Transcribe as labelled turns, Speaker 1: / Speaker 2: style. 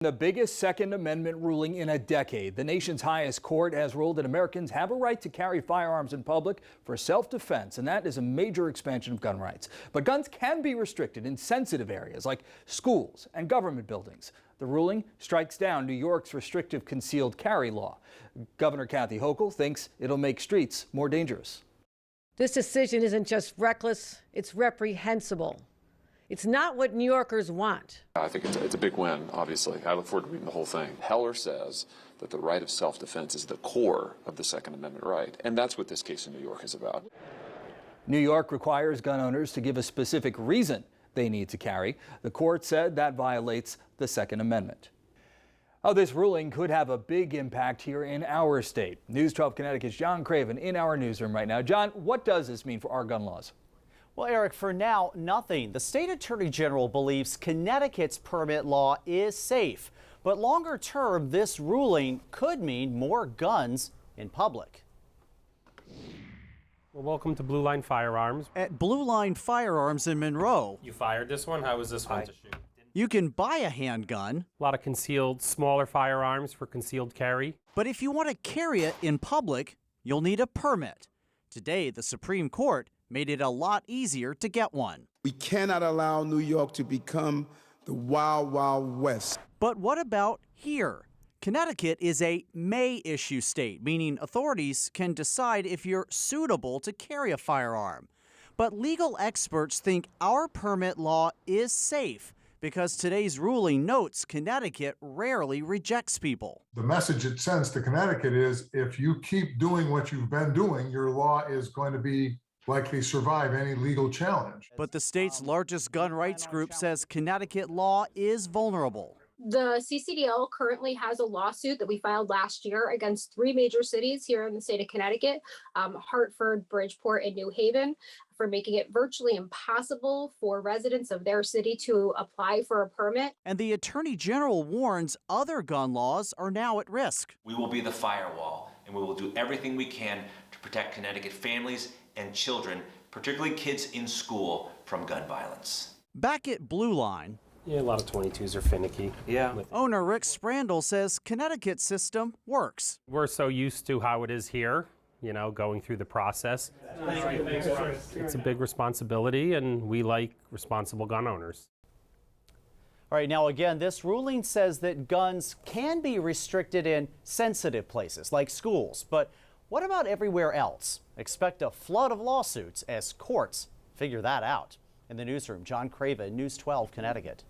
Speaker 1: The biggest Second Amendment ruling in a decade. The nation's highest court has ruled that Americans have a right to carry firearms in public for self-defense, and that is a major expansion of gun rights. But guns can be restricted in sensitive areas like schools and government buildings. The ruling strikes down New York's restrictive concealed carry law. Governor Kathy Hochul thinks it'll make streets more dangerous.
Speaker 2: This decision isn't just reckless, it's reprehensible. It's not what New Yorkers want.
Speaker 3: I think it's a big win, obviously. I look forward to reading the whole thing. Heller says that the right of self-defense is the core of the Second Amendment right, and that's what this case in New York is about.
Speaker 1: New York requires gun owners to give a specific reason they need to carry. The court said that violates the Second Amendment. Oh, this ruling could have a big impact here in our state. News 12 Connecticut's John Craven in our newsroom right now. John, what does this mean for our gun laws?
Speaker 4: Well, Eric, for now, nothing. The state attorney general believes Connecticut's permit law is safe. But longer term, this ruling could mean more guns in public.
Speaker 5: Well, welcome to Blue Line Firearms.
Speaker 4: At Blue Line Firearms in Monroe,
Speaker 5: You fired this one? How was this one to shoot?
Speaker 4: you can buy a handgun,
Speaker 5: A lot of concealed, smaller firearms for concealed carry.
Speaker 4: but if you want to carry it in public, you'll need a permit. Today, the Supreme Court made it a lot easier to get one.
Speaker 6: We cannot allow New York to become the wild, wild west.
Speaker 4: But what about here? Connecticut is a may-issue state, meaning authorities can decide if you're suitable to carry a firearm. But legal experts think our permit law is safe because today's ruling notes Connecticut rarely rejects people.
Speaker 7: The message it sends to Connecticut is if you keep doing what you've been doing, your law is going to be likely survive any legal challenge.
Speaker 4: But the state's largest gun rights group says Connecticut law is vulnerable.
Speaker 8: The CCDL currently has a lawsuit that we filed last year against 3 major cities here in the state of Connecticut, Hartford, Bridgeport, and New Haven, for making it virtually impossible for residents of their city to apply for a permit.
Speaker 4: And the Attorney General warns other gun laws are now at risk.
Speaker 9: We will be the firewall, and we will do everything we can to protect Connecticut families and children, particularly kids in school, from gun violence.
Speaker 4: Back at Blue Line,
Speaker 5: Yeah, a lot of 22s are finicky.
Speaker 9: Yeah.
Speaker 4: owner Rick Sprandl says Connecticut's system works.
Speaker 5: We're so used to how it is here, you know, going through the process. It's a big responsibility, and we like responsible gun owners.
Speaker 4: All right, now again, this ruling says that guns can be restricted in sensitive places like schools. But what about everywhere else? Expect a flood of lawsuits as courts figure that out. In the newsroom, John Craven, News 12, Connecticut.